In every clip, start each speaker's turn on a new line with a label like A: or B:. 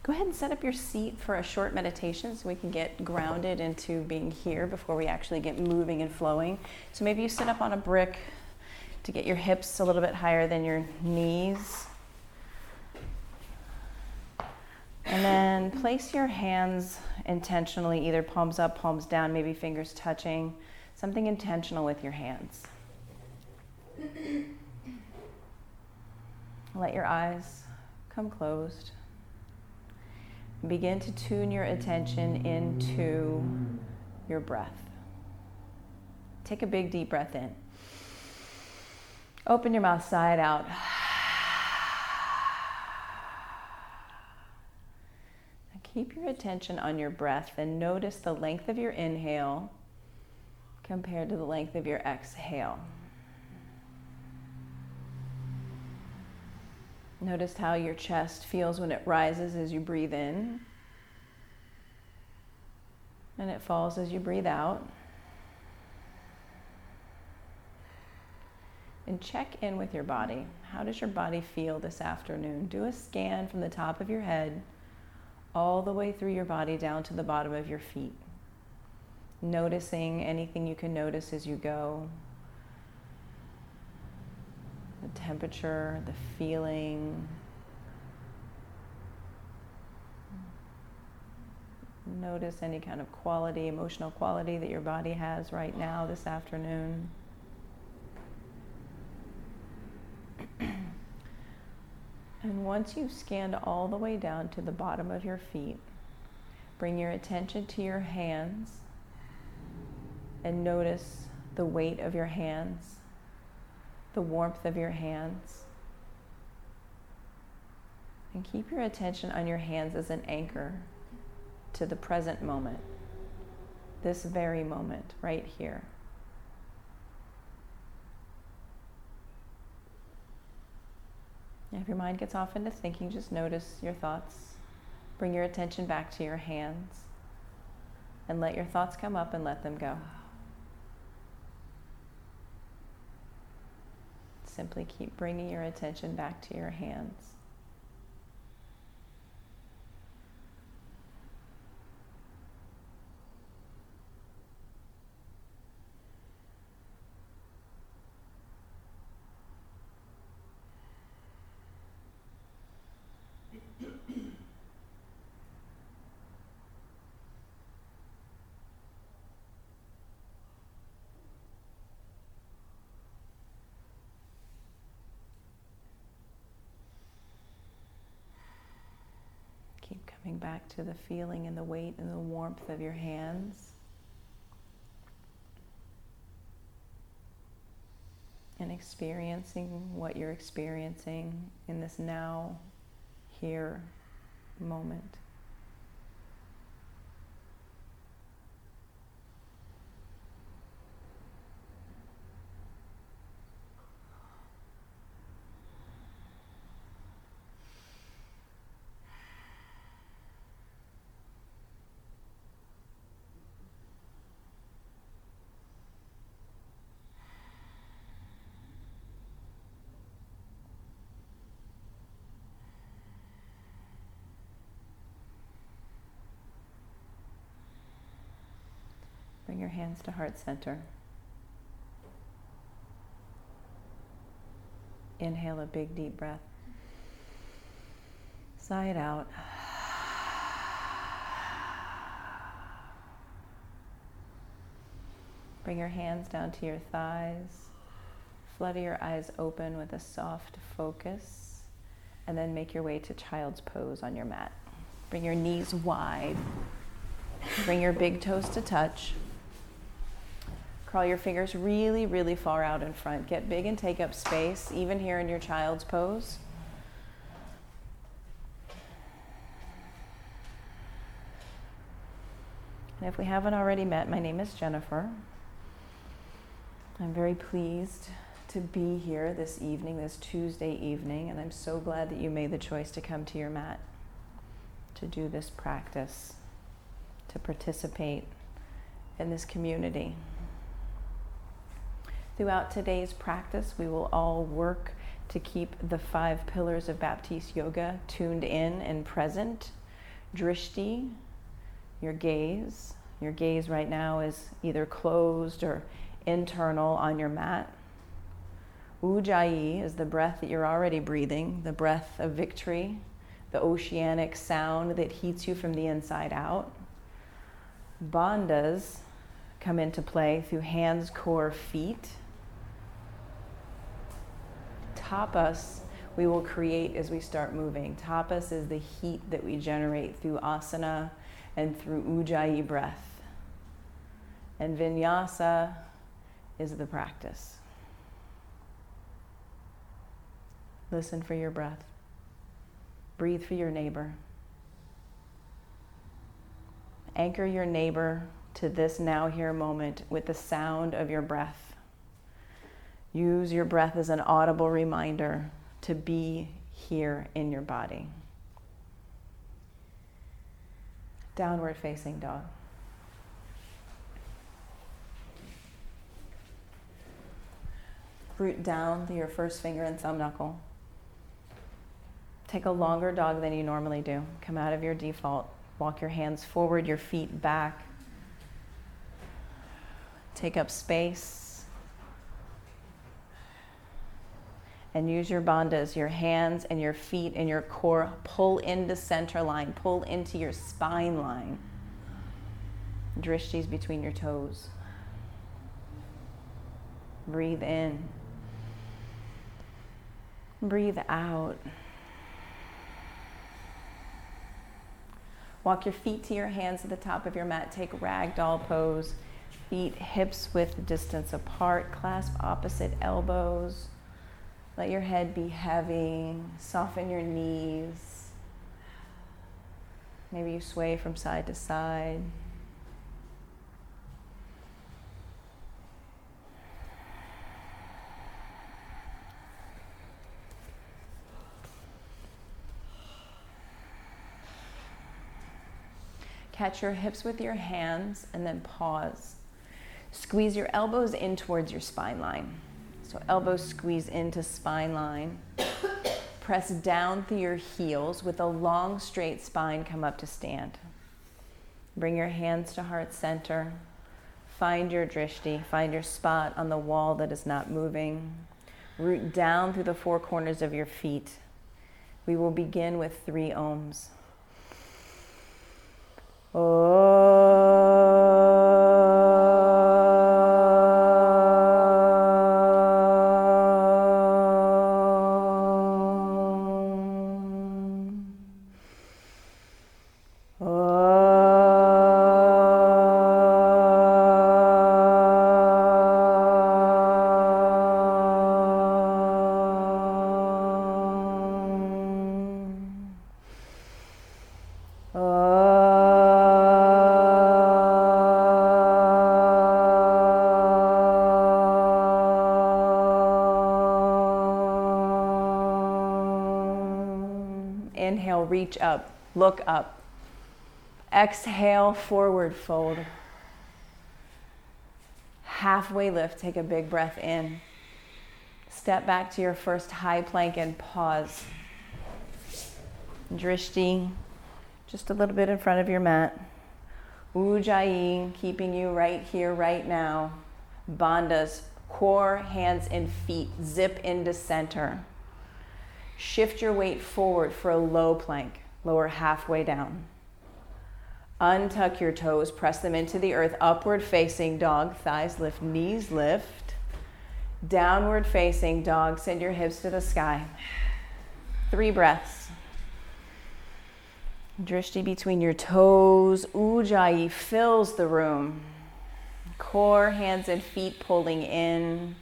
A: Go ahead and set up your seat for a short meditation so we can get grounded into being here before we actually get moving and flowing. So maybe you sit up on a brick to get your hips a little bit higher than your knees. And then place your hands intentionally, either palms up, palms down, maybe fingers touching, something intentional with your hands. Let your eyes come closed. Begin to tune your attention into your breath. Take a big deep breath in. Open your mouth side out. Now keep your attention on your breath and notice the length of your inhale compared to the length of your exhale. Notice how your chest feels when it rises as you breathe in, and it falls as you breathe out. And check in with your body. How does your body feel this afternoon? Do a scan from the top of your head all the way through your body down to the bottom of your feet. Noticing anything you can notice as you go. The temperature, the feeling. Notice any kind of quality, emotional quality that your body has right now this afternoon. And once you've scanned all the way down to the bottom of your feet, bring your attention to your hands and notice the weight of your hands, the warmth of your hands. And keep your attention on your hands as an anchor to the present moment, this very moment right here. If your mind gets off into thinking, just notice your thoughts. Bring your attention back to your hands and let your thoughts come up and let them go. Simply keep bringing your attention back to your hands. Keep coming back to the feeling and the weight and the warmth of your hands. And experiencing what you're experiencing in this now, here moment. Bring your hands to heart center. Inhale a big deep breath. Sigh it out. Bring your hands down to your thighs. Flutter your eyes open with a soft focus. And then make your way to child's pose on your mat. Bring your knees wide. Bring your big toes to touch. Crawl your fingers really, really far out in front. Get big and take up space, even here in your child's pose. And if we haven't already met, my name is Jennifer. I'm very pleased to be here this evening, this Tuesday evening, and I'm so glad that you made the choice to come to your mat, to do this practice, to participate in this community. Throughout today's practice, we will all work to keep the 5 pillars of Baptiste yoga tuned in and present. Drishti, your gaze. Your gaze right now is either closed or internal on your mat. Ujjayi is the breath that you're already breathing, the breath of victory, the oceanic sound that heats you from the inside out. Bandhas come into play through hands, core, feet. Tapas we will create as we start moving. Tapas is the heat that we generate through asana and through Ujjayi breath. And vinyasa is the practice. Listen for your breath. Breathe for your neighbor. Anchor your neighbor to this now here moment with the sound of your breath. Use your breath as an audible reminder to be here in your body. Downward facing dog. Root down to your first finger and thumb knuckle. Take a longer dog than you normally do. Come out of your default. Walk your hands forward, your feet back. Take up space. And use your bandhas, your hands and your feet and your core. Pull into center line. Pull into your spine line. Drishtis between your toes. Breathe in. Breathe out. Walk your feet to your hands at the top of your mat. Take ragdoll pose. Feet hips width distance apart. Clasp opposite elbows. Let your head be heavy. Soften your knees. Maybe you sway from side to side. Catch your hips with your hands and then pause. Squeeze your elbows in towards your spine line. So elbows squeeze into spine line. Press down through your heels with a long straight spine. Come up to stand. Bring your hands to heart center. Find your drishti. Find your spot on the wall that is not moving. Root down through the four corners of your feet. We will begin with 3 ohms. Inhale, reach up, look up. Exhale, forward fold. Halfway lift, take a big breath in. Step back to your first high plank and pause. Drishti, just a little bit in front of your mat. Ujjayi, keeping you right here, right now. Bandhas, core, hands, and feet zip into center. Shift your weight forward for a low plank, lower halfway down. Untuck your toes, press them into the earth, upward facing dog, thighs lift, knees lift. Downward facing dog, send your hips to the sky. 3 breaths. Drishti between your toes, Ujjayi fills the room. Core, hands and feet pulling in.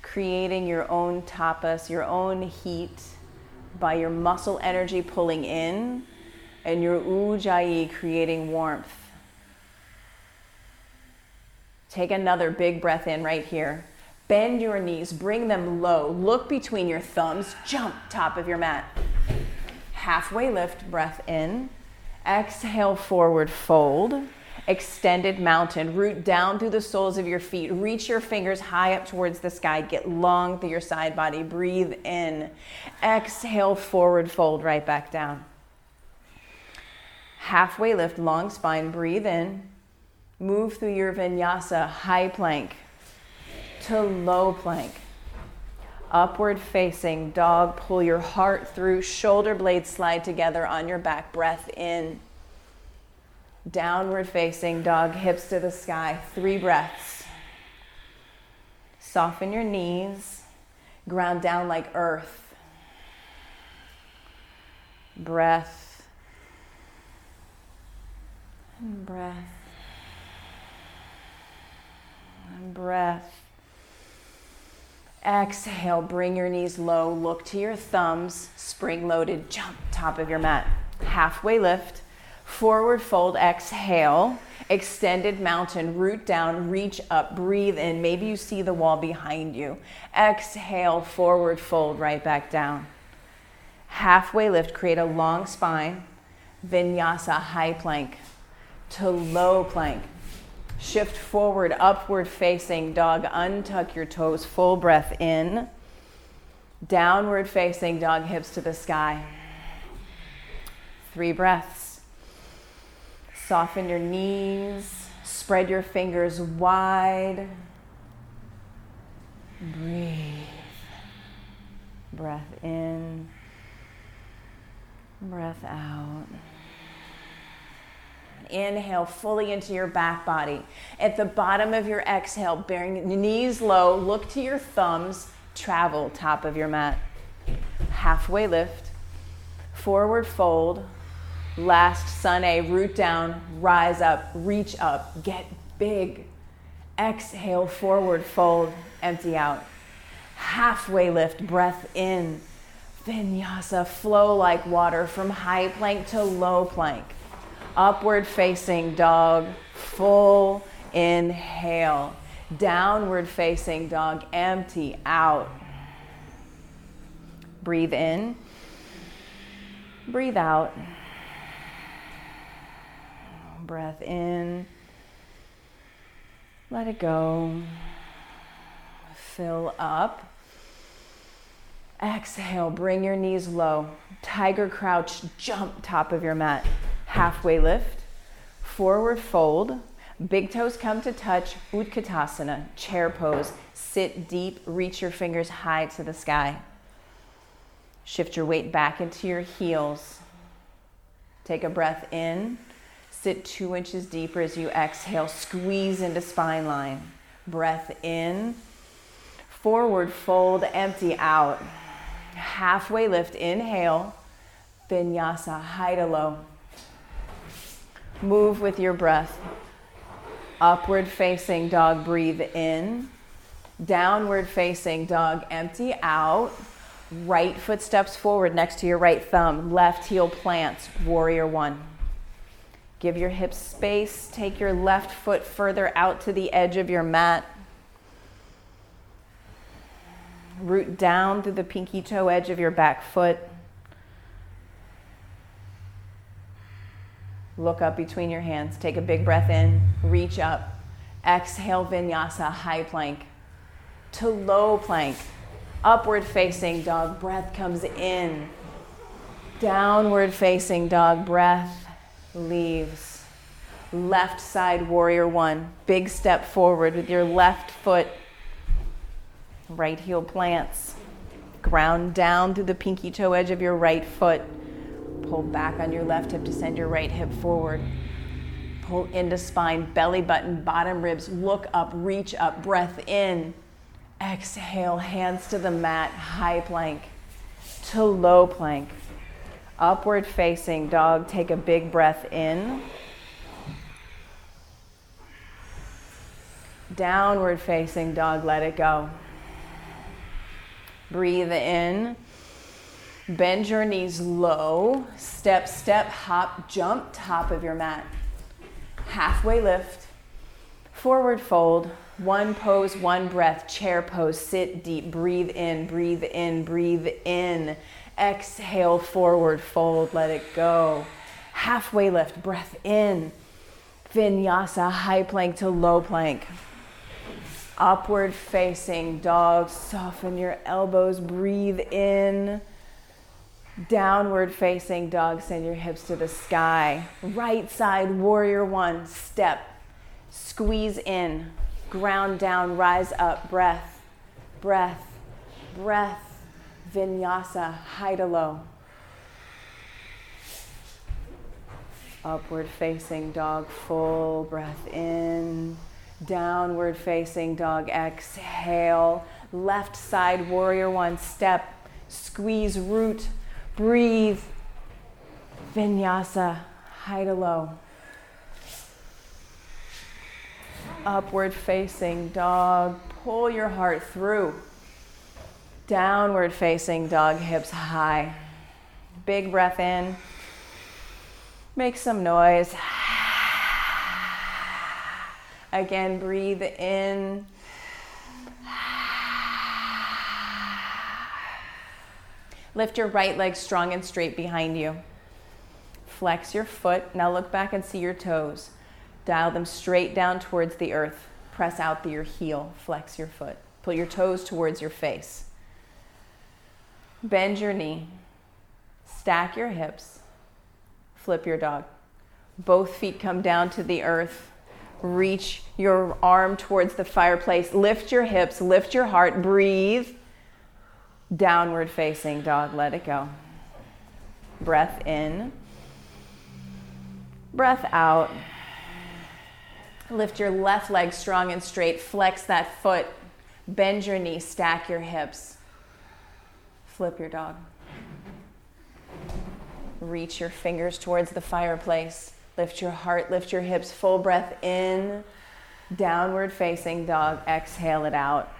A: Creating your own tapas, your own heat by your muscle energy pulling in and your Ujjayi creating warmth. Take another big breath in right here. Bend your knees, bring them low. Look between your thumbs, jump top of your mat. Halfway lift, breath in. Exhale, forward fold. Extended mountain, root down through the soles of your feet. Reach your fingers high up towards the sky. Get long through your side body. Breathe in. Exhale, forward fold, right back down. Halfway lift, long spine, breathe in. Move through your vinyasa, high plank to low plank. Upward facing dog, pull your heart through, shoulder blades slide together on your back, breath in. Downward facing dog, hips to the sky, 3 breaths. Soften your knees, ground down like earth. Breath, and breath, and breath. Exhale, bring your knees low, look to your thumbs, spring-loaded, jump, top of your mat. Halfway lift, forward fold, exhale, extended mountain, root down, reach up, breathe in. Maybe you see the wall behind you. Exhale, forward fold, right back down. Halfway lift, create a long spine, vinyasa, high plank to low plank. Shift forward, upward facing dog, untuck your toes, full breath in. Downward facing dog, hips to the sky. 3 breaths. Soften your knees, spread your fingers wide. Breathe. Breath in, breath out. Inhale fully into your back body. At the bottom of your exhale, bearing your knees low, look to your thumbs, travel, top of your mat. Halfway lift, forward fold, last sun A, root down, rise up, reach up, get big. Exhale, forward fold, empty out. Halfway lift, breath in. Vinyasa, flow like water from high plank to low plank. Upward facing dog, full inhale. Downward facing dog, empty out. Breathe in, breathe out. Breath in, let it go. Fill up. Exhale, bring your knees low. Tiger crouch, jump, top of your mat. Halfway lift, forward fold, big toes come to touch, Utkatasana, chair pose, sit deep, reach your fingers high to the sky. Shift your weight back into your heels. Take a breath in, sit 2 inches deeper as you exhale, squeeze into spine line. Breath in, forward fold, empty out. Halfway lift, inhale, vinyasa, high to low. Move with your breath. Upward facing dog, breathe in. Downward facing dog, empty out. Right foot steps forward next to your right thumb. Left heel plants, warrior 1. Give your hips space. Take your left foot further out to the edge of your mat. Root down through the pinky toe edge of your back foot. Look up between your hands. Take a big breath in. Reach up. Exhale, vinyasa, high plank to low plank. Upward facing dog, breath comes in. Downward facing dog, breath leaves. Left side, warrior 1. Big step forward with your left foot. Right heel plants. Ground down through the pinky toe edge of your right foot. Pull back on your left hip to send your right hip forward. Pull into spine, belly button, bottom ribs. Look up, reach up, breath in. Exhale, hands to the mat, high plank to low plank. Upward facing dog, take a big breath in. Downward facing dog, let it go. Breathe in. Bend your knees low. Step, step, hop, jump, top of your mat. Halfway lift. Forward fold. 1 pose, 1 breath. Chair pose. Sit deep. Breathe in, breathe in, breathe in. Exhale, forward fold. Let it go. Halfway lift. Breath in. Vinyasa, high plank to low plank. Upward facing dog. Soften your elbows. Breathe in. Downward facing dog, send your hips to the sky. Right side, warrior one, step. Squeeze in, ground down, rise up, breath, breath, breath. Vinyasa, high to low. Upward facing dog, full breath in. Downward facing dog, exhale. Left side, warrior one, step. Squeeze, root, breathe. Vinyasa, high to low. Upward facing dog, pull your heart through. Downward facing dog, hips high. Big breath in. Make some noise. Again, breathe in. Lift your right leg strong and straight behind you. Flex your foot. Now look back and see your toes. Dial them straight down towards the earth. Press out your heel. Flex your foot. Pull your toes towards your face. Bend your knee. Stack your hips. Flip your dog. Both feet come down to the earth. Reach your arm towards the fireplace. Lift your hips, lift your heart, breathe. Downward facing dog, let it go. Breath in. Breath out. Lift your left leg strong and straight. Flex that foot. Bend your knee, stack your hips. Flip your dog. Reach your fingers towards the fireplace. Lift your heart, lift your hips, full breath in. Downward facing dog, exhale it out.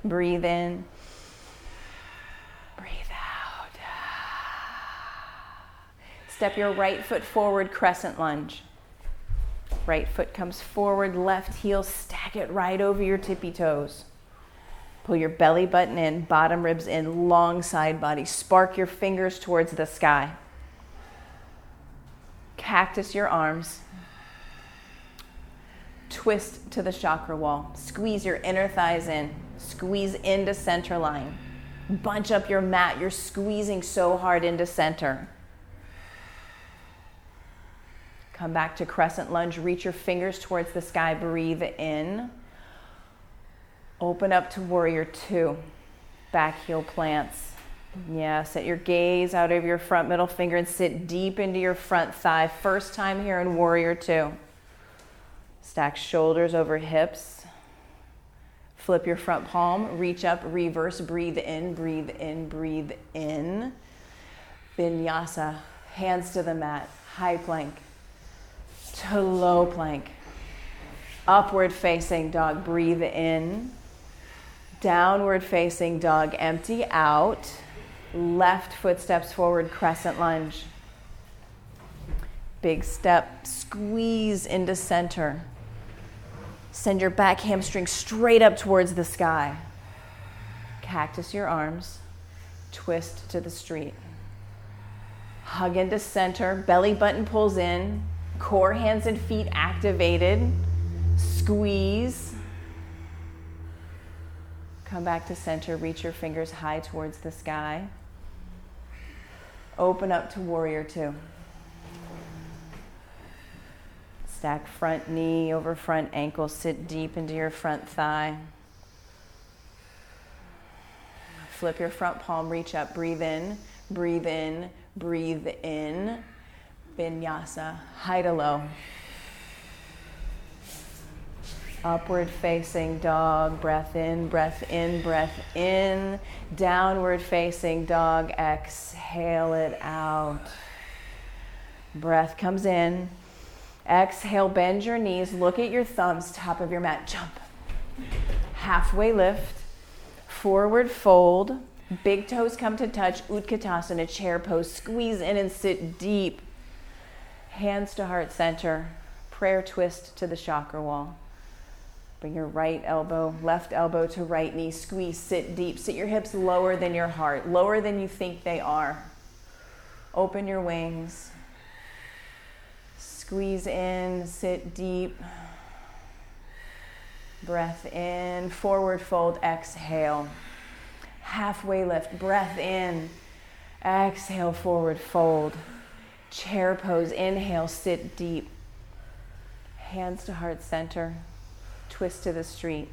A: Breathe in. Breathe out. Step your right foot forward, crescent lunge. Right foot comes forward, left heel, stack it right over your tippy toes. Pull your belly button in, bottom ribs in, long side body. Spark your fingers towards the sky. Cactus your arms. Twist to the chakra wall. Squeeze your inner thighs in. Squeeze into center line. Bunch up your mat. You're squeezing so hard into center. Come back to crescent lunge. Reach your fingers towards the sky. Breathe in. Open up to warrior two. Back heel plants. Yeah, set your gaze out over your front middle finger and sit deep into your front thigh. First time here in warrior two. Stack shoulders over hips. Flip your front palm. Reach up, reverse, breathe in, breathe in, breathe in. Vinyasa, hands to the mat. High plank to low plank. Upward facing dog, breathe in. Downward facing dog, empty out. Left foot steps forward, crescent lunge. Big step, squeeze into center. Send your back hamstring straight up towards the sky. Cactus your arms. Twist to the street. Hug into center, belly button pulls in. Core, hands and feet activated. Squeeze. Come back to center, reach your fingers high towards the sky. Open up to warrior two. Stack front knee over front ankle, sit deep into your front thigh. Flip your front palm, reach up, breathe in, breathe in, breathe in. Vinyasa, high to low. Upward facing dog, breath in, breath in, breath in. Downward facing dog, exhale it out. Breath comes in. Exhale, bend your knees, look at your thumbs, top of your mat, jump. Halfway lift, forward fold, big toes come to touch, Utkatasana, chair pose, squeeze in and sit deep. Hands to heart center, prayer twist to the chakra wall. Bring your right elbow, left elbow to right knee, squeeze, sit deep. Sit your hips lower than your heart, lower than you think they are. Open your wings. Squeeze in, sit deep. Breath in, forward fold, exhale. Halfway lift, breath in. Exhale, forward fold. Chair pose, inhale, sit deep. Hands to heart center. Twist to the street.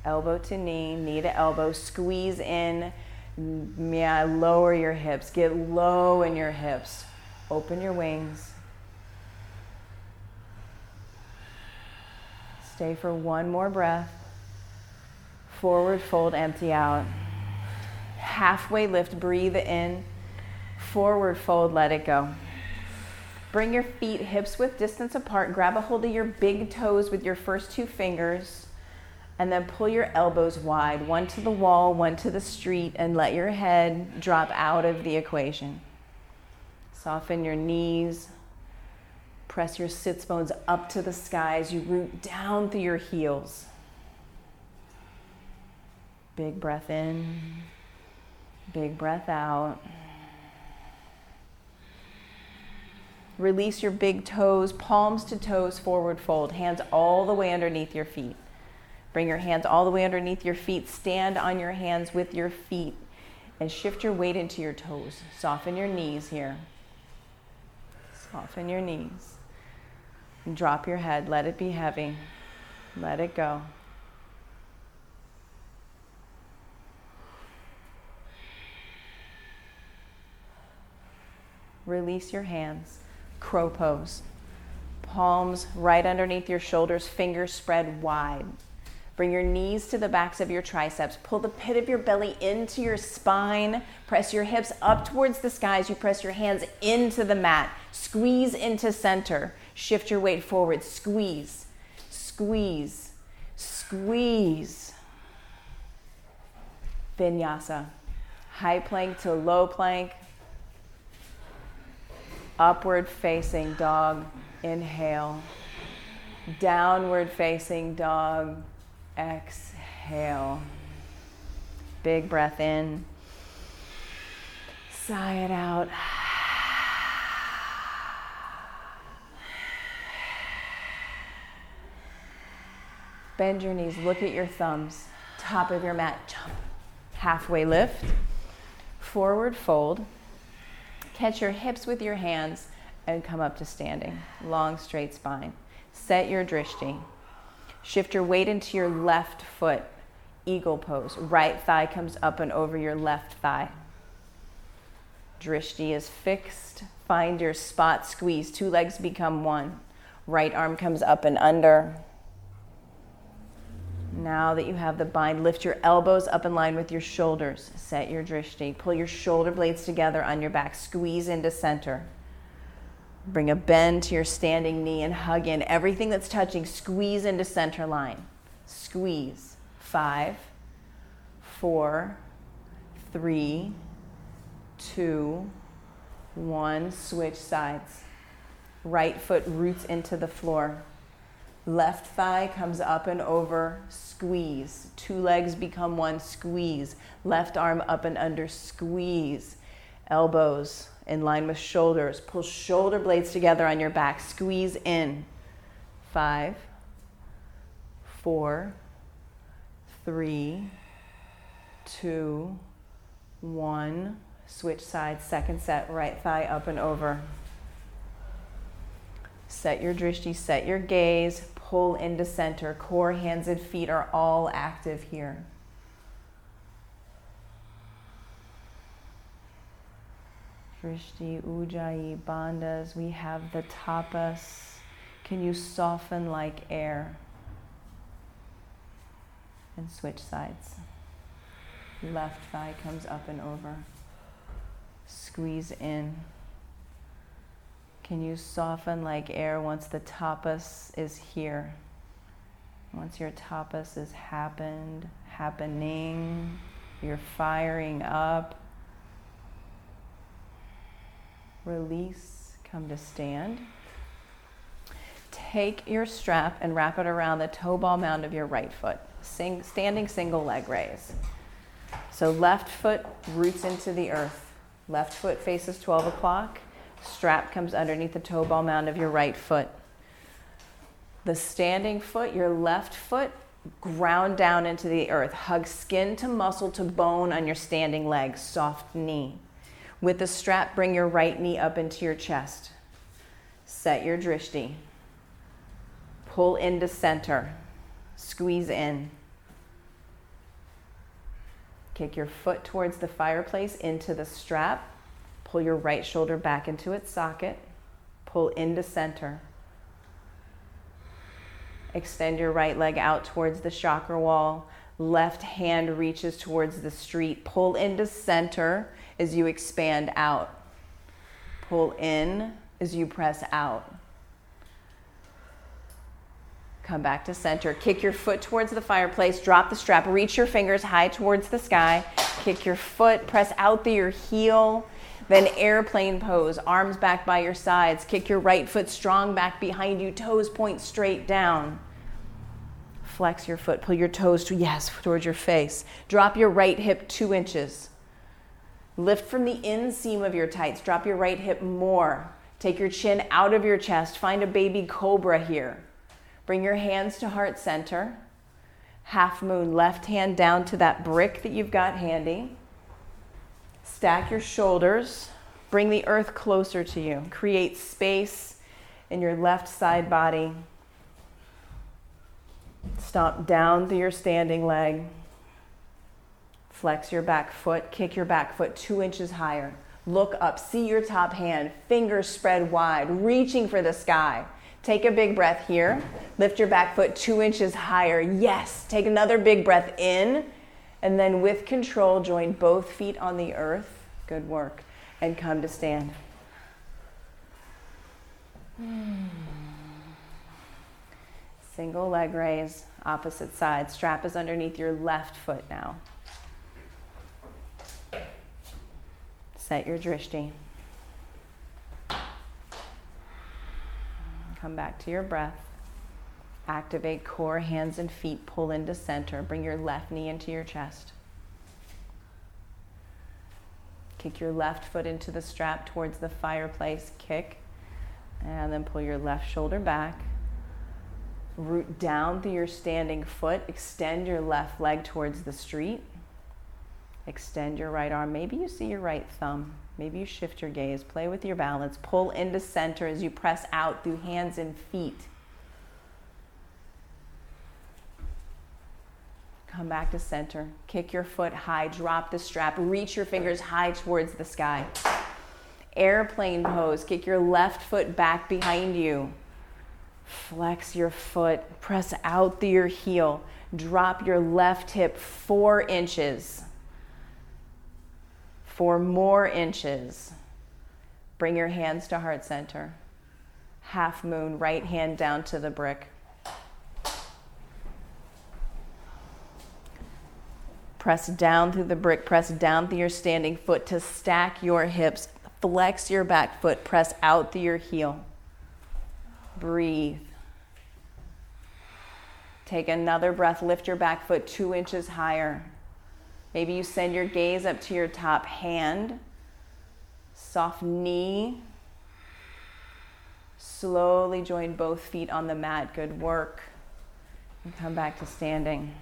A: Elbow to knee, knee to elbow. Squeeze in. Yeah, lower your hips. Get low in your hips. Open your wings. Stay for one more breath. Forward fold, empty out. Halfway lift, breathe in. Forward fold, let it go. Bring your feet hips width distance apart. Grab a hold of your big toes with your first two fingers. And then pull your elbows wide. One to the wall, one to the street. And let your head drop out of the equation. Soften your knees. Press your sits bones up to the sky as you root down through your heels. Big breath in. Big breath out. Release your big toes, palms to toes, forward fold. Hands all the way underneath your feet. Bring your hands all the way underneath your feet. Stand on your hands with your feet and shift your weight into your toes. Soften your knees here. Soften your knees. And drop your head. Let it be heavy. Let it go. Release your hands. Crow pose. Palms right underneath your shoulders, fingers spread wide. Bring your knees to the backs of your triceps. Pull the pit of your belly into your spine. Press your hips up towards the sky as you press your hands into the mat. Squeeze into center. Shift your weight forward. Squeeze, squeeze, squeeze. Vinyasa. High plank to low plank. Upward facing dog, inhale. Downward facing dog, exhale. Big breath in. Sigh it out. Bend your knees, look at your thumbs. Top of your mat, jump. Halfway lift. Forward fold. Catch your hips with your hands and come up to standing. Long, straight spine. Set your drishti. Shift your weight into your left foot. Eagle pose. Right thigh comes up and over your left thigh. Drishti is fixed. Find your spot. Squeeze. Two legs become one. Right arm comes up and under. Now that you have the bind, lift your elbows up in line with your shoulders. Set your drishti. Pull your shoulder blades together on your back. Squeeze into center. Bring a bend to your standing knee and hug in. Everything that's touching, squeeze into center line. Squeeze. 5, 4, 3, 2, 1. Switch sides. Right foot roots into the floor. Left thigh comes up and over, squeeze. Two legs become one, squeeze. Left arm up and under, squeeze. Elbows in line with shoulders. Pull shoulder blades together on your back, squeeze in. 5, 4, 3, 2, 1. Switch sides, second set, right thigh up and over. Set your drishti, set your gaze, pull into center. Core, hands, and feet are all active here. Drishti, ujjayi, bandhas. We have the tapas. Can you soften like air? And switch sides. Left thigh comes up and over. Squeeze in. Can you soften like air once the tapas is here? Once your tapas is happening, you're firing up. Release, come to stand. Take your strap and wrap it around the toe ball mound of your right foot. Standing single leg raise. So left foot roots into the earth. Left foot faces 12 o'clock. Strap comes underneath the toe ball mound of your right foot. The standing foot, your left foot, Ground down into the earth. Hug skin to muscle to bone on your standing leg. Soft knee. With the strap, bring your right knee up into your chest. Set your drishti. Pull into center. Squeeze in. Kick your foot towards the fireplace into the strap. Pull your right shoulder back into its socket. Pull into center. Extend your right leg out towards the chakra wall. Left hand reaches towards the street. Pull into center as you expand out. Pull in as you press out. Come back to center. Kick your foot towards the fireplace. Drop the strap. Reach your fingers high towards the sky. Kick your foot. Press out through your heel. Then airplane pose, arms back by your sides. Kick your right foot strong back behind you, toes point straight down. Flex your foot, pull your toes towards your face. Drop your right hip 2 inches. Lift from the inseam of your tights. Drop your right hip more. Take your chin out of your chest. Find a baby cobra here. Bring your hands to heart center. Half moon, left hand down to that brick that you've got handy. Stack your shoulders, bring the earth closer to you. Create space in your left side body. Stomp down through your standing leg. Flex your back foot, kick your back foot 2 inches higher. Look up, see your top hand, fingers spread wide, reaching for the sky. Take a big breath here. Lift your back foot 2 inches higher. Yes, take another big breath in. And then with control, join both feet on the earth. Good work. And come to stand. Single leg raise, opposite side. Strap is underneath your left foot now. Set your drishti. Come back to your breath. Activate core, hands and feet, pull into center. Bring your left knee into your chest. Kick your left foot into the strap towards the fireplace, kick. And then pull your left shoulder back. Root down through your standing foot. Extend your left leg towards the street. Extend your right arm. Maybe you see your right thumb. Maybe you shift your gaze. Play with your balance. Pull into center as you press out through hands and feet. Come back to center. Kick your foot high. Drop the strap. Reach your fingers high towards the sky. Airplane pose. Kick your left foot back behind you. Flex your foot. Press out through your heel. Drop your left hip 4 inches. 4 more inches. Bring your hands to heart center. Half moon. Right hand down to the brick. Press down through the brick, press down through your standing foot to stack your hips. Flex your back foot, press out through your heel. Breathe. Take another breath, lift your back foot 2 inches higher. Maybe you send your gaze up to your top hand. Soft knee. Slowly join both feet on the mat. Good work. And come back to standing.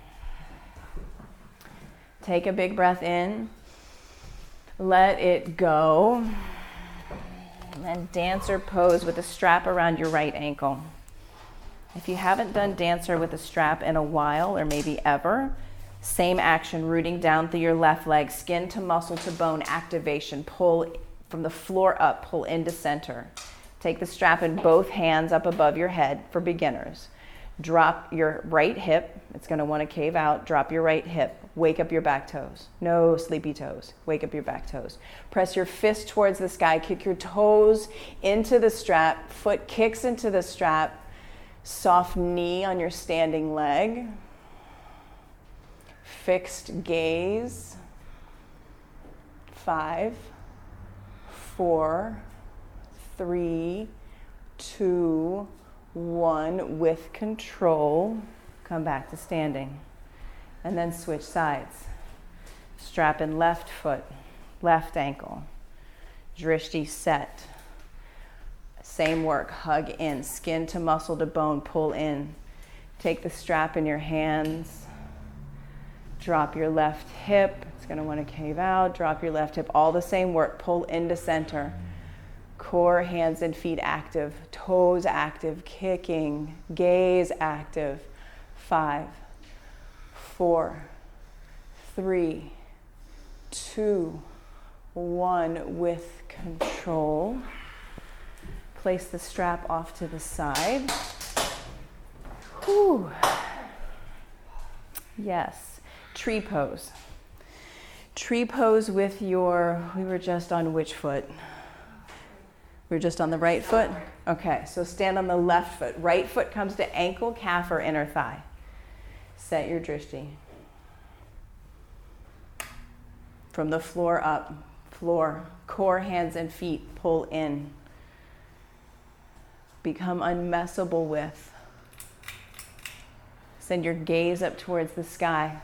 A: Take a big breath in. Let it go. And then dancer pose with a strap around your right ankle. If you haven't done dancer with a strap in a while, or maybe ever, same action, rooting down through your left leg, skin to muscle to bone activation. Pull from the floor up, pull into center. Take the strap in both hands up above your head for beginners. Drop your right hip. It's going to want to cave out. Drop your right hip. Wake up your back toes. No sleepy toes. Wake up your back toes. Press your fist towards the sky. Kick your toes into the strap. Foot kicks into the strap. Soft knee on your standing leg. Fixed gaze. 5, 4, 3, 2, 1. With control, come back to standing. And then switch sides. Strap in left foot, left ankle. Drishti set. Same work, hug in, skin to muscle to bone, pull in. Take the strap in your hands. Drop your left hip. It's going to want to cave out. Drop your left hip. All the same work. Pull into center. Core, hands and feet active. Toes active. Kicking. Gaze active. 5, 4, 3, 2, 1. With control. Place the strap off to the side. Whew. Yes. Tree pose. Tree pose with your, we were just on which foot? We were just on the right foot? Okay, so stand on the left foot. Right foot comes to ankle, calf, or inner thigh. Set your drishti. From the floor up, floor, core, hands and feet, pull in. Become unmessable with. Send your gaze up towards the sky.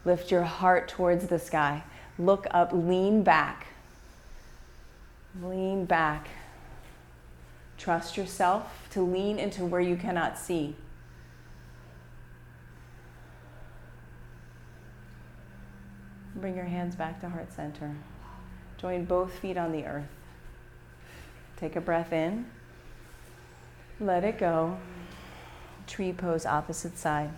A: Lift your heart towards the sky. Look up, lean back. Lean back. Trust yourself to lean into where you cannot see. Bring your hands back to heart center. Join both feet on the earth. Take a breath in. Let it go. Tree pose, opposite side.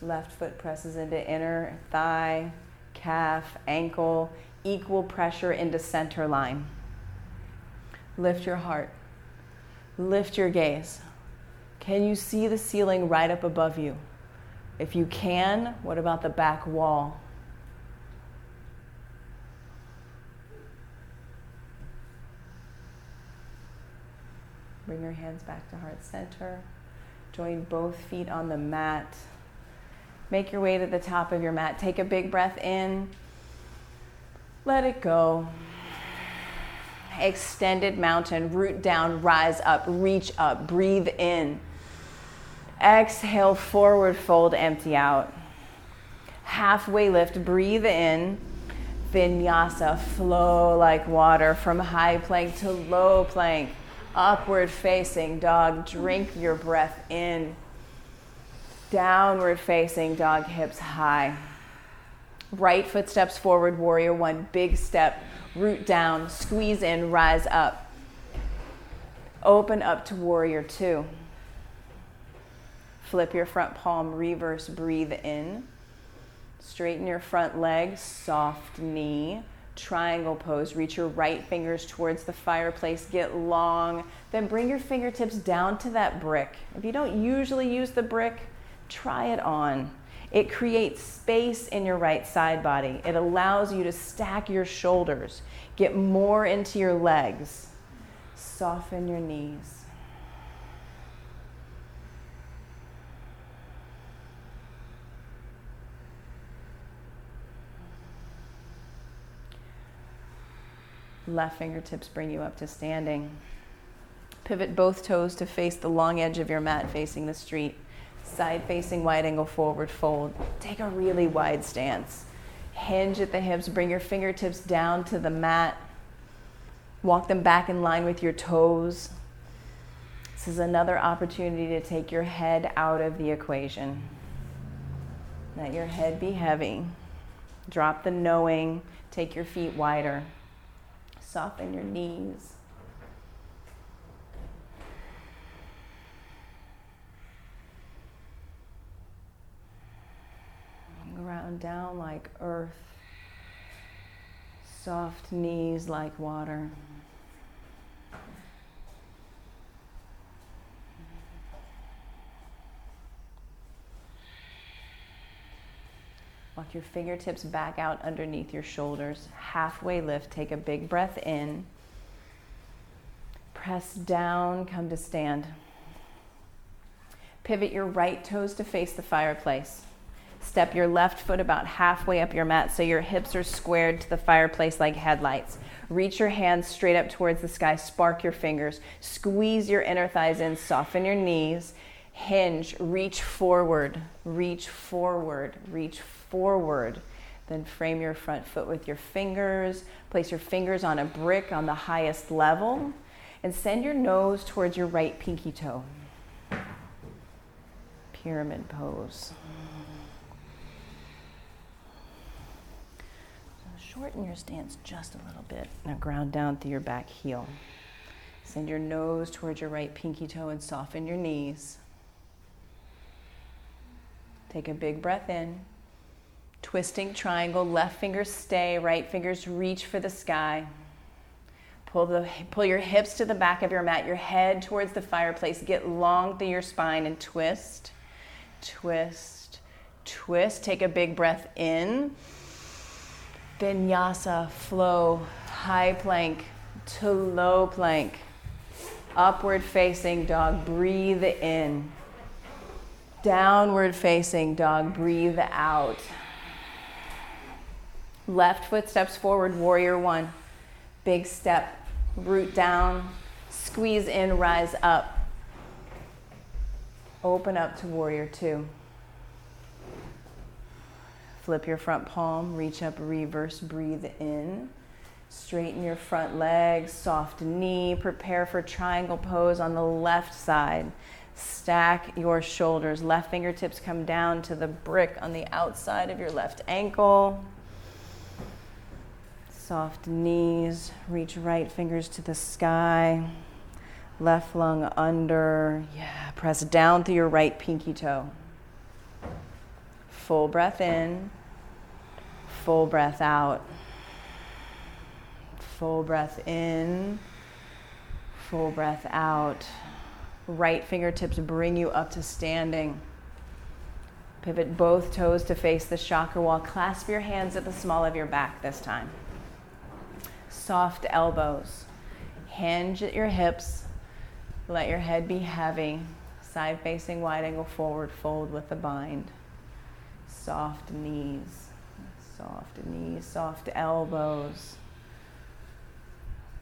A: Left foot presses into inner thigh, calf, ankle. Equal pressure into center line. Lift your heart. Lift your gaze. Can you see the ceiling right up above you? If you can, what about the back wall? Bring your hands back to heart center. Join both feet on the mat. Make your way to the top of your mat. Take a big breath in. Let it go. Extended mountain. Root down, rise up, reach up, breathe in. Exhale, forward fold, empty out. Halfway lift, breathe in. Vinyasa, flow like water from high plank to low plank. Upward facing dog, drink your breath in. Downward facing dog, hips high. Right foot steps forward, warrior one, big step, root down, squeeze in, rise up. Open up to warrior two. Flip your front palm, reverse, breathe in. Straighten your front leg, soft knee. Triangle pose, reach your right fingers towards the fireplace, get long, then bring your fingertips down to that brick. If you don't usually use the brick, try it on. It creates space in your right side body. It allows you to stack your shoulders, get more into your legs. Soften your knees. Left fingertips bring you up to standing. Pivot both toes to face the long edge of your mat facing the street. Side facing wide angle forward fold. Take a really wide stance. Hinge at the hips. Bring your fingertips down to the mat. Walk them back in line with your toes. This is another opportunity to take your head out of the equation. Let your head be heavy. Drop the knowing. Take your feet wider. Soften your knees. Ground down like earth. Soft knees like water. Walk your fingertips back out underneath your shoulders. Halfway lift, take a big breath in. Press down, come to stand. Pivot your right toes to face the fireplace. Step your left foot about halfway up your mat so your hips are squared to the fireplace like headlights. Reach your hands straight up towards the sky. Spark your fingers. Squeeze your inner thighs in. Soften your knees. Hinge. Reach forward. Reach forward. Reach forward. Then frame your front foot with your fingers. Place your fingers on a brick on the highest level. And send your nose towards your right pinky toe. pyramid pose. So shorten your stance just a little bit. Now ground down through your back heel. Send your nose towards your right pinky toe and soften your knees. Take a big breath in. Twisting triangle, left fingers stay, right fingers reach for the sky. Pull your hips to the back of your mat, your head towards the fireplace. Get long through your spine and twist, twist, twist. Take a big breath in. Vinyasa, flow, high plank to low plank. Upward facing dog, breathe in. Downward facing dog, breathe out. Left foot steps forward, warrior one. Big step. Root down, squeeze in, rise up. Open up to warrior two. Flip your front palm, reach up, reverse, breathe in. Straighten your front leg, soft knee. Prepare for triangle pose on the left side. Stack your shoulders. Left fingertips come down to the brick on the outside of your left ankle. Soft knees, reach right fingers to the sky. Left lung under. Yeah, press down through your right pinky toe. Full breath in, full breath out. Full breath in, full breath out. Right fingertips bring you up to standing. Pivot both toes to face the chakra wall. Clasp your hands at the small of your back this time. Soft elbows. Hinge at your hips. Let your head be heavy. Side facing wide angle forward fold with the bind. Soft knees. Soft knees, soft elbows.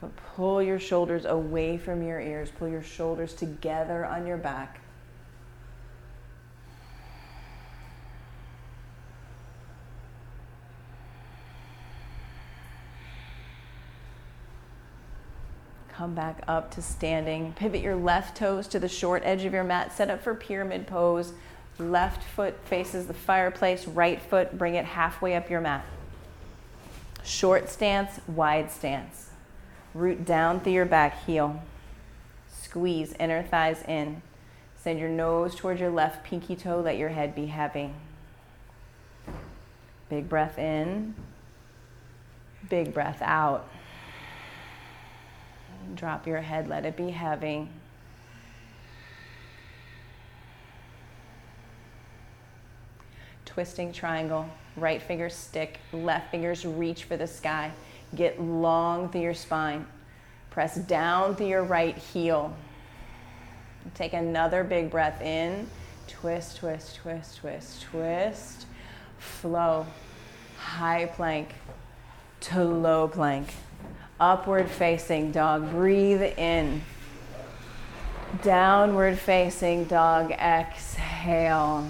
A: But pull your shoulders away from your ears. Pull your shoulders together on your back. Come back up to standing. Pivot your left toes to the short edge of your mat. Set up for pyramid pose. Left foot faces the fireplace. Right foot, bring it halfway up your mat. Short stance, wide stance. Root down through your back heel. Squeeze inner thighs in. Send your nose towards your left pinky toe. Let your head be heavy. Big breath in. Big breath out. Drop your head, let it be heavy. Twisting triangle, right fingers stick, left fingers reach for the sky. Get long through your spine. Press down through your right heel. Take another big breath in. Twist, twist, twist, twist, twist. Flow. High plank to low plank. Upward facing dog, breathe in. Downward facing dog, exhale.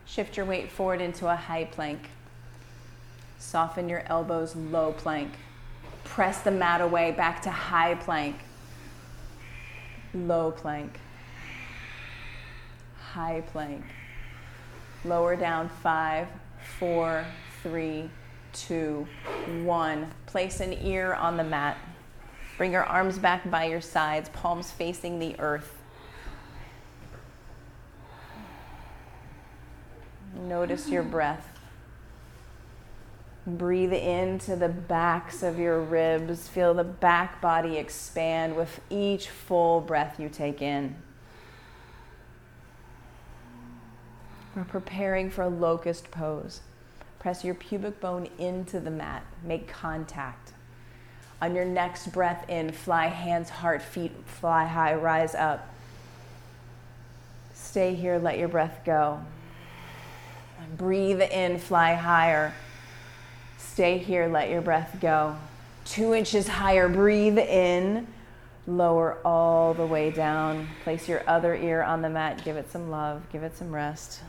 A: Shift your weight forward into a high plank. Soften your elbows, low plank. Press the mat away, back to high plank. Low plank. High plank. Lower down, 5, 4, 3, 2, 1. Place an ear on the mat. Bring your arms back by your sides, palms facing the earth. Notice your breath. Breathe into the backs of your ribs. Feel the back body expand with each full breath you take in. We're preparing for a locust pose. Press your pubic bone into the mat. Make contact. On your next breath in, fly hands, heart, feet, fly high, rise up. Stay here, let your breath go. Breathe in, fly higher. Stay here, let your breath go. 2 inches higher, breathe in. Lower all the way down. Place your other ear on the mat. Give it some love, give it some rest.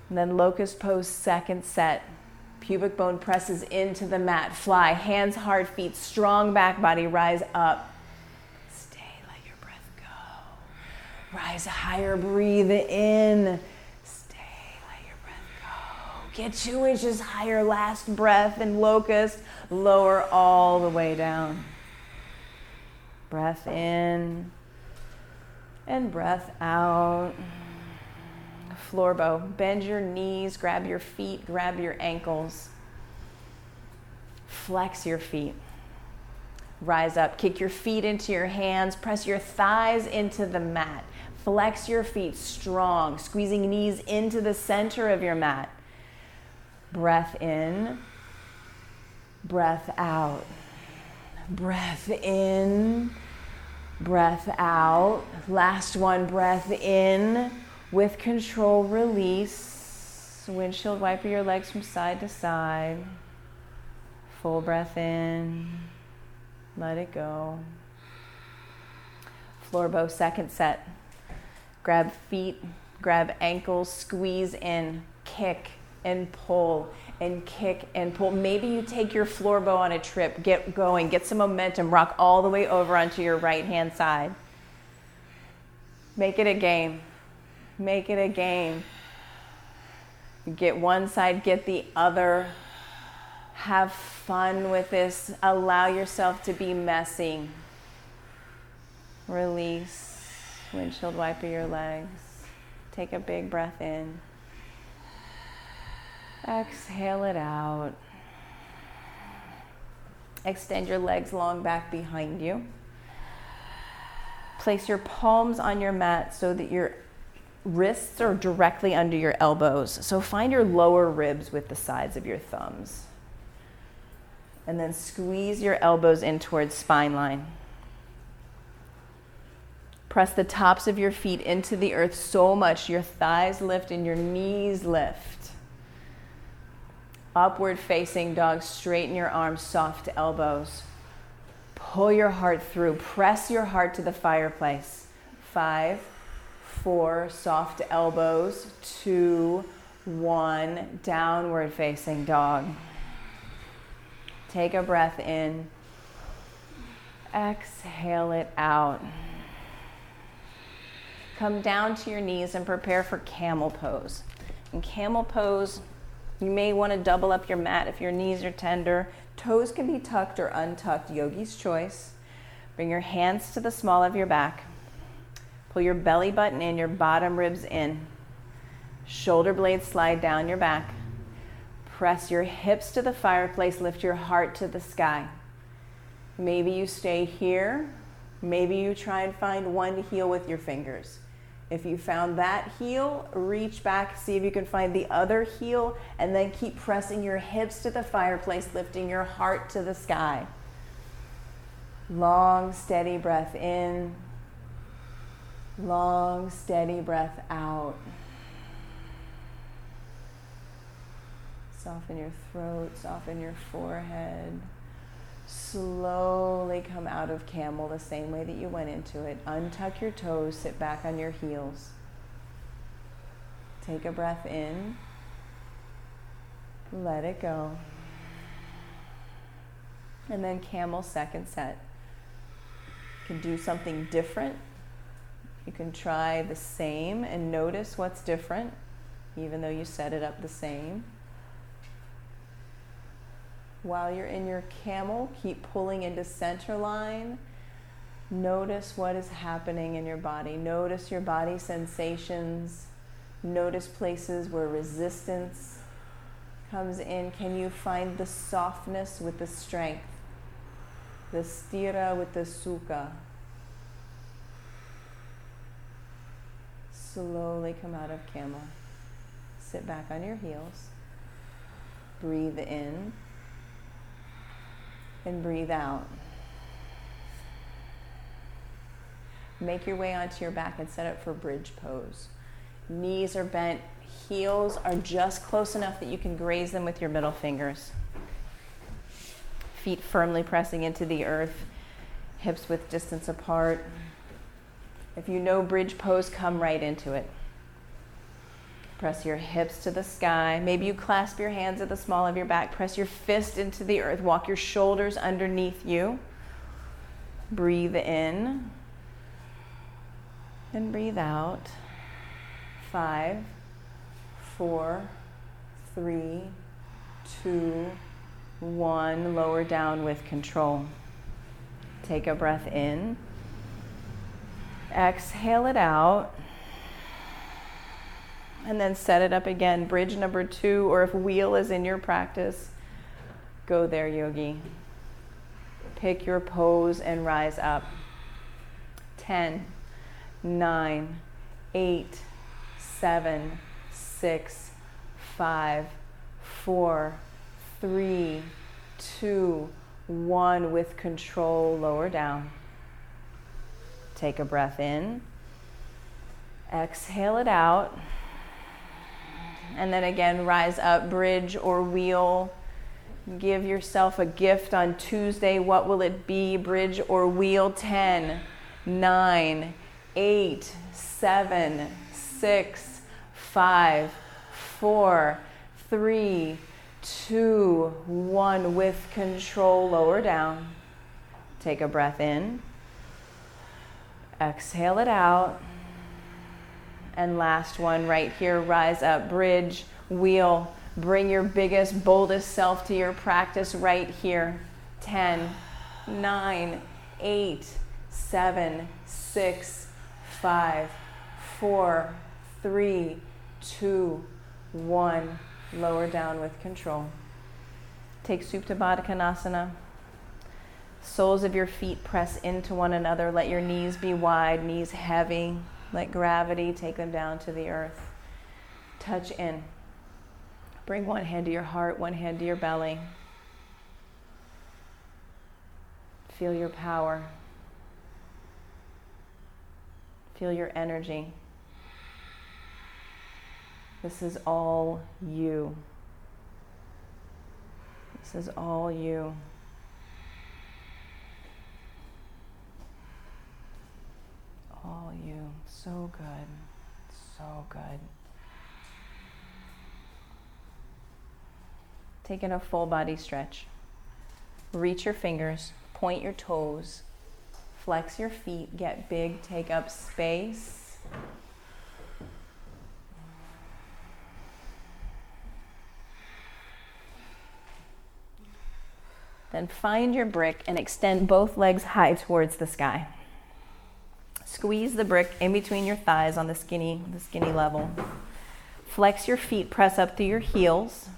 A: And then locust pose, second set. Pubic bone presses into the mat. Fly. Hands hard, feet strong, back body. Rise up. Stay. Let your breath go. Rise higher. Breathe in. Stay. Let your breath go. Get 2 inches higher. Last breath in locust. Lower all the way down. Breath in and breath out. Floor bow. Bend your knees, grab your feet, grab your ankles. Flex your feet. Rise up. Kick your feet into your hands. Press your thighs into the mat. Flex your feet strong, squeezing knees into the center of your mat. Breath in. Breath out. Breath in. Breath out. Last one. Breath in. With control, release. Windshield wiper your legs from side to side. Full breath in. Let it go. Floor bow, second set. Grab feet, grab ankles, squeeze in, kick and pull, and kick and pull. Maybe you take your floor bow on a trip. Get going, get some momentum. Rock all the way over onto your right hand side. Make it a game. Make it a game. Get one side, get the other. Have fun with this. Allow yourself to be messy. Release. Windshield wiper your legs. Take a big breath in. Exhale it out. Extend your legs long back behind you. Place your palms on your mat so that your wrists are directly under your elbows. So find your lower ribs with the sides of your thumbs. And then squeeze your elbows in towards spine line. Press the tops of your feet into the earth so much your thighs lift and your knees lift. Upward facing dog, straighten your arms, soft elbows. Pull your heart through. Press your heart to the fireplace. 5, 4, soft elbows. 2, 1, downward facing dog. Take a breath in. Exhale it out. Come down to your knees and prepare for camel pose. In camel pose, you may want to double up your mat if your knees are tender. Toes can be tucked or untucked, yogi's choice. Bring your hands to the small of your back. Pull your belly button in, your bottom ribs in. Shoulder blades slide down your back. Press your hips to the fireplace, lift your heart to the sky. Maybe you stay here. Maybe you try and find one heel with your fingers. If you found that heel, reach back, see if you can find the other heel, and then keep pressing your hips to the fireplace, lifting your heart to the sky. Long, steady breath in. Long, steady breath out. Soften your throat, soften your forehead. Slowly come out of camel the same way that you went into it. Untuck your toes, sit back on your heels. Take a breath in. Let it go. And then camel second set. You can do something different. You can try the same and notice what's different, even though you set it up the same. While you're in your camel, keep pulling into center line. Notice what is happening in your body. Notice your body sensations. Notice places where resistance comes in. Can you find the softness with the strength? The stira with the sukha. Slowly come out of camel. Sit back on your heels. Breathe in. And breathe out. Make your way onto your back and set up for bridge pose. Knees are bent, heels are just close enough that you can graze them with your middle fingers. Feet firmly pressing into the earth, hips width distance apart. If you know bridge pose, come right into it. Press your hips to the sky. Maybe you clasp your hands at the small of your back. Press your fist into the earth. Walk your shoulders underneath you. Breathe in. And breathe out. 5, 4, 3, 2, 1. Lower down with control. Take a breath in. Exhale it out. And then set it up again. Bridge number 2, or if wheel is in your practice, go there, yogi. Pick your pose and rise up. 10, 9, 8, 7, 6, 5, 4, 3, 2, 1. With control, lower down. Take a breath in. Exhale it out. And then again, rise up, bridge or wheel. Give yourself a gift on Tuesday. What will it be? Bridge or wheel. 10, 9, 8, 7, 6, 5, 4, 3, 2, 1. With control, lower down. Take a breath in. Exhale it out. And last one right here, rise up, bridge, wheel. Bring your biggest, boldest self to your practice right here. 10, 9, 8, 7, 6, 5, 4, 3, 2, 1. Lower down with control. Take Supta Baddha Konasana. Soles of your feet press into one another. Let your knees be wide, knees heavy. Let gravity take them down to the earth. Touch in. Bring one hand to your heart, one hand to your belly. Feel your power. Feel your energy. This is all you. This is all you. All you. So good. So good. Taking a full body stretch. Reach your fingers, point your toes, flex your feet, get big, take up space. Then find your brick and extend both legs high towards the sky. Squeeze the brick in between your thighs on the skinny level. Flex your feet, press up through your heels.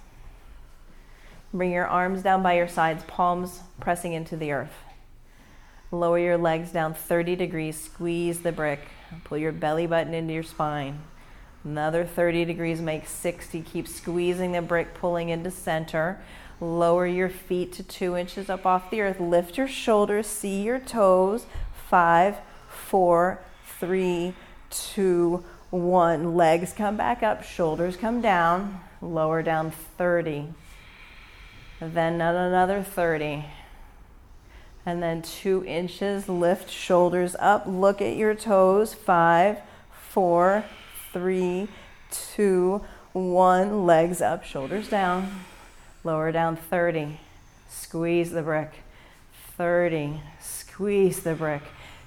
A: Bring your arms down by your sides, palms pressing into the earth. Lower your legs down 30 degrees, squeeze the brick. Pull your belly button into your spine. Another 30 degrees, make 60. Keep squeezing the brick, pulling into center. Lower your feet to 2 inches up off the earth. Lift your shoulders, see your toes. 5, 4, 3, 2, 1. Legs come back up, shoulders come down. Lower down 30. Then another 30. And then 2 inches, lift shoulders up, look at your toes. 5, 4, 3, 2, 1. Legs up, shoulders down. Lower down 30. Squeeze the brick. 30. Squeeze the brick.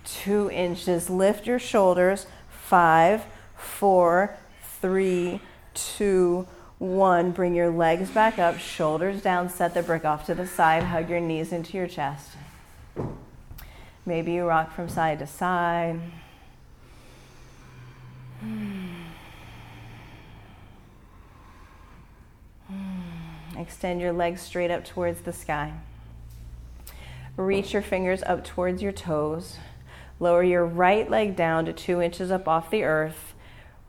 A: 2 inches, lift your shoulders. 5, 4, 3, 2, 1. Bring your legs back up, shoulders down, set the brick off to the side, hug your knees into your chest. Maybe you rock from side to side. Extend your legs straight up towards the sky. Reach your fingers up towards your toes. Lower your right leg down to 2 inches up off the earth.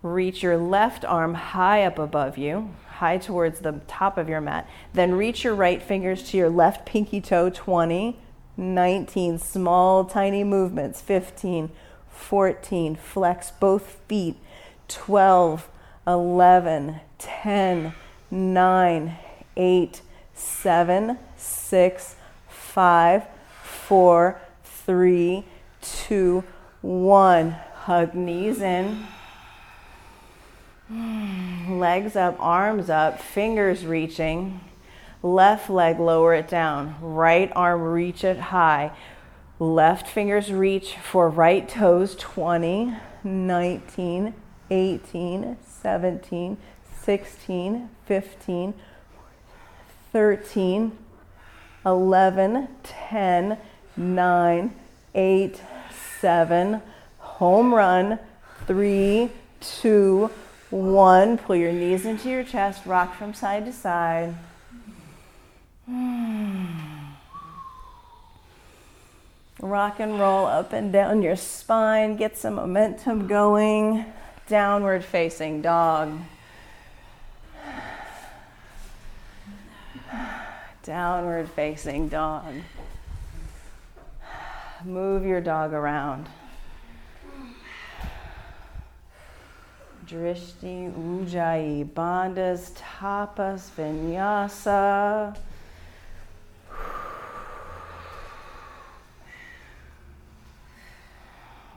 A: Reach your left arm high up above you, high towards the top of your mat. Then reach your right fingers to your left pinky toe. 20, 19, small tiny movements. 15, 14, flex both feet. 12, 11, 10, 9, 8, 7, 6, 5, 4, 3, 2, 1. Hug knees in. Legs up, arms up, fingers reaching. Left leg, lower it down. Right arm, reach it high. Left fingers reach for right toes. 20, 19, 18, 17, 16, 15, 13, 11, 10, 9, 8, 7. Home run. 3, 2, 1. Pull your knees into your chest. Rock from side to side. Rock and roll up and down your spine. Get some momentum going. Downward facing dog. Downward facing dog. Move your dog around. Drishti, Ujjayi, Bandhas, Tapas, Vinyasa.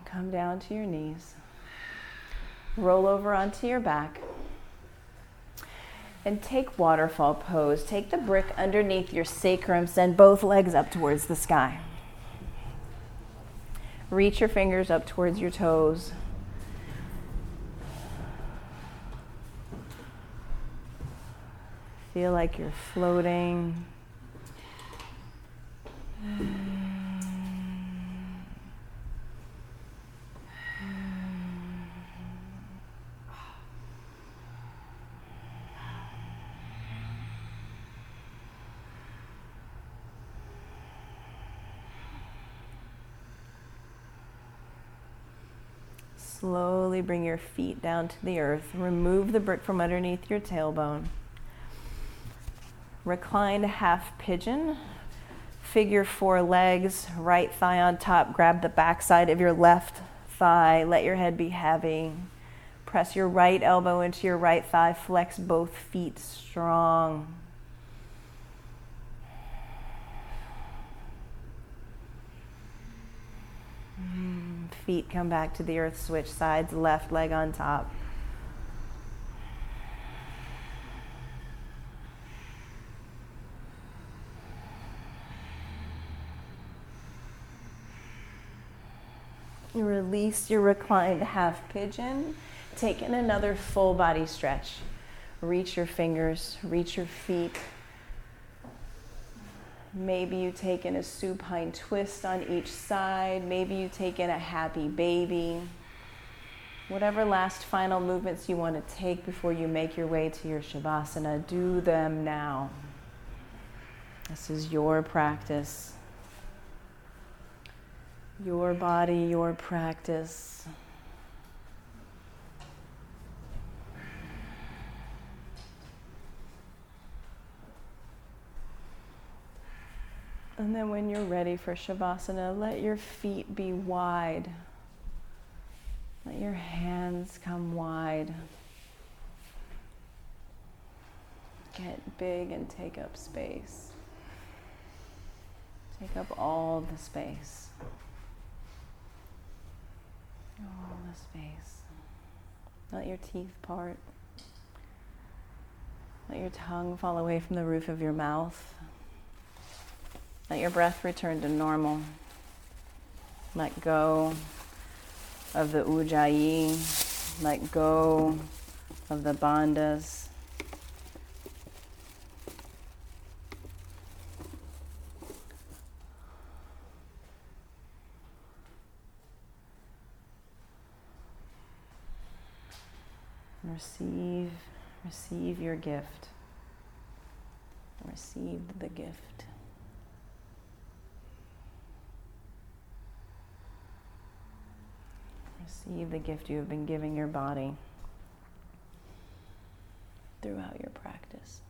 A: Come down to your knees. Roll over onto your back. And take waterfall pose. Take the brick underneath your sacrum. Send both legs up towards the sky. Reach your fingers up towards your toes. Feel like you're floating. Slowly bring your feet down to the earth. Remove the brick from underneath your tailbone. Reclined half pigeon. Figure 4 legs, right thigh on top. Grab the back side of your left thigh. Let your head be heavy. Press your right elbow into your right thigh. Flex both feet strong. Feet come back to the earth, switch sides, left leg on top. Release your reclined half pigeon. Take in another full body stretch. Reach your fingers, reach your feet. Maybe you take in a supine twist on each side. Maybe you take in a happy baby. Whatever last final movements you want to take before you make your way to your Shavasana, do them now. This is your practice. Your body, your practice. And then when you're ready for Shavasana, let your feet be wide. Let your hands come wide. Get big and take up space. Take up all the space. All the space. Let your teeth part. Let your tongue fall away from the roof of your mouth. Let your breath return to normal. Let go of the Ujjayi. Let go of the bandhas. Receive your gift. Receive the gift. Receive the gift you have been giving your body throughout your practice.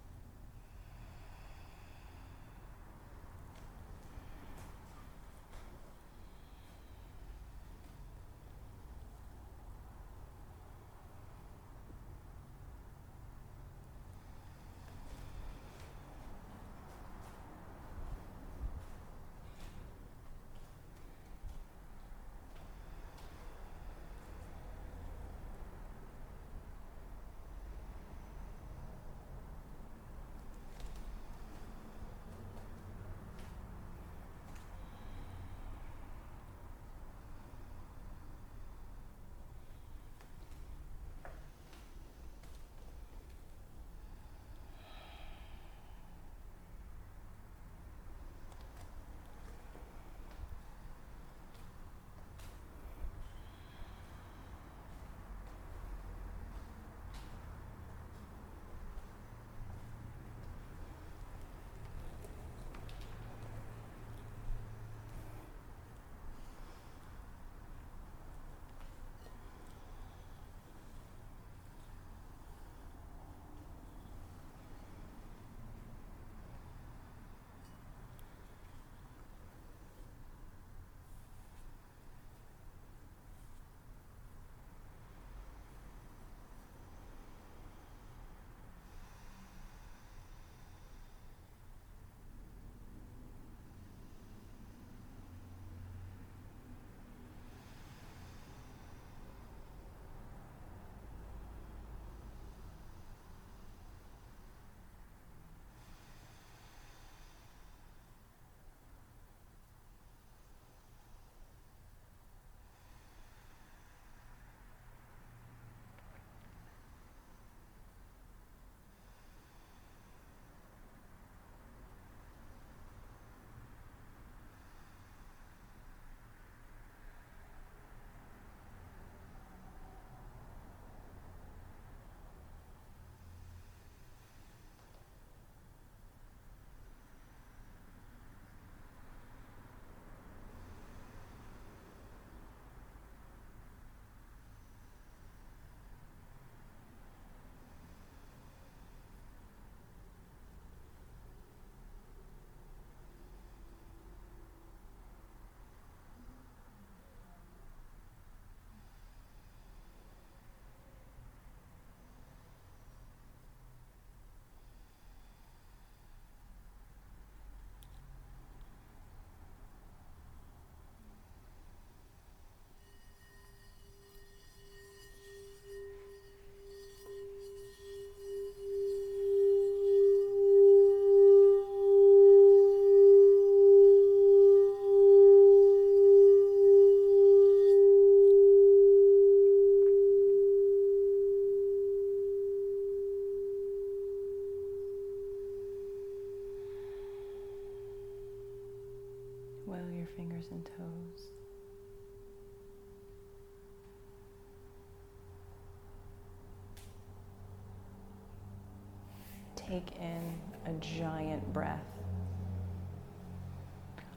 A: Take in a giant breath.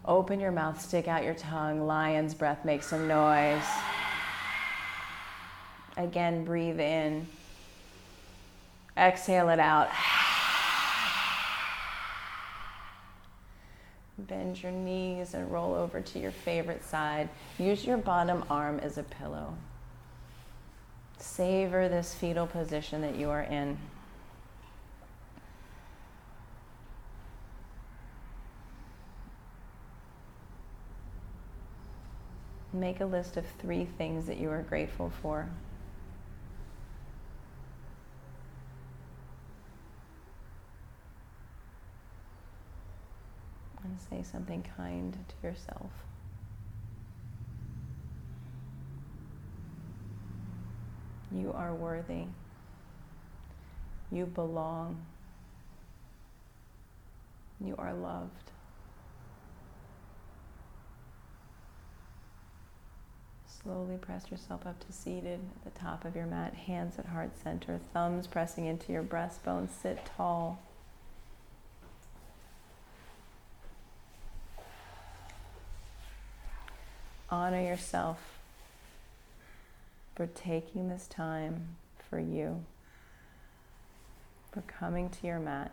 A: Open your mouth, stick out your tongue, lion's breath, make some noise. Again, breathe in. Exhale it out. Bend your knees and roll over to your favorite side. Use your bottom arm as a pillow. Savor this fetal position that you are in. Make a list of 3 things that you are grateful for. And say something kind to yourself. You are worthy. You belong. You are loved. Slowly press yourself up to seated at the top of your mat, hands at heart center, thumbs pressing into your breastbone. Sit tall. Honor yourself for taking this time for you, for coming to your mat,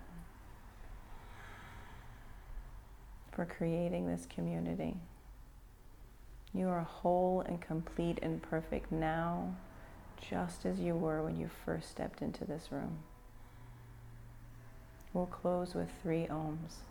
A: for creating this community. You are whole and complete and perfect now, just as you were when you first stepped into this room. We'll close with 3 ohms.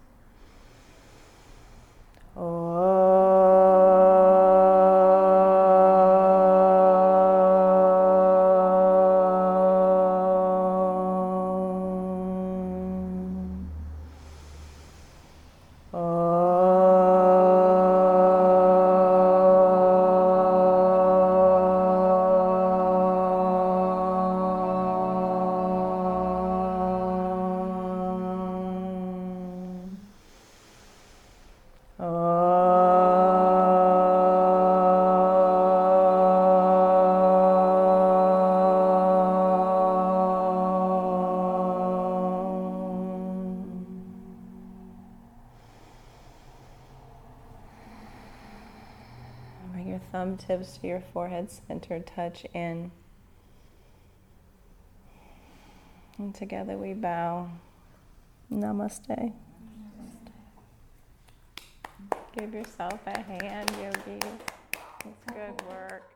A: Thumb tips to your forehead center, touch in. And together we bow. Namaste. Give yourself a hand, yogis. It's good work.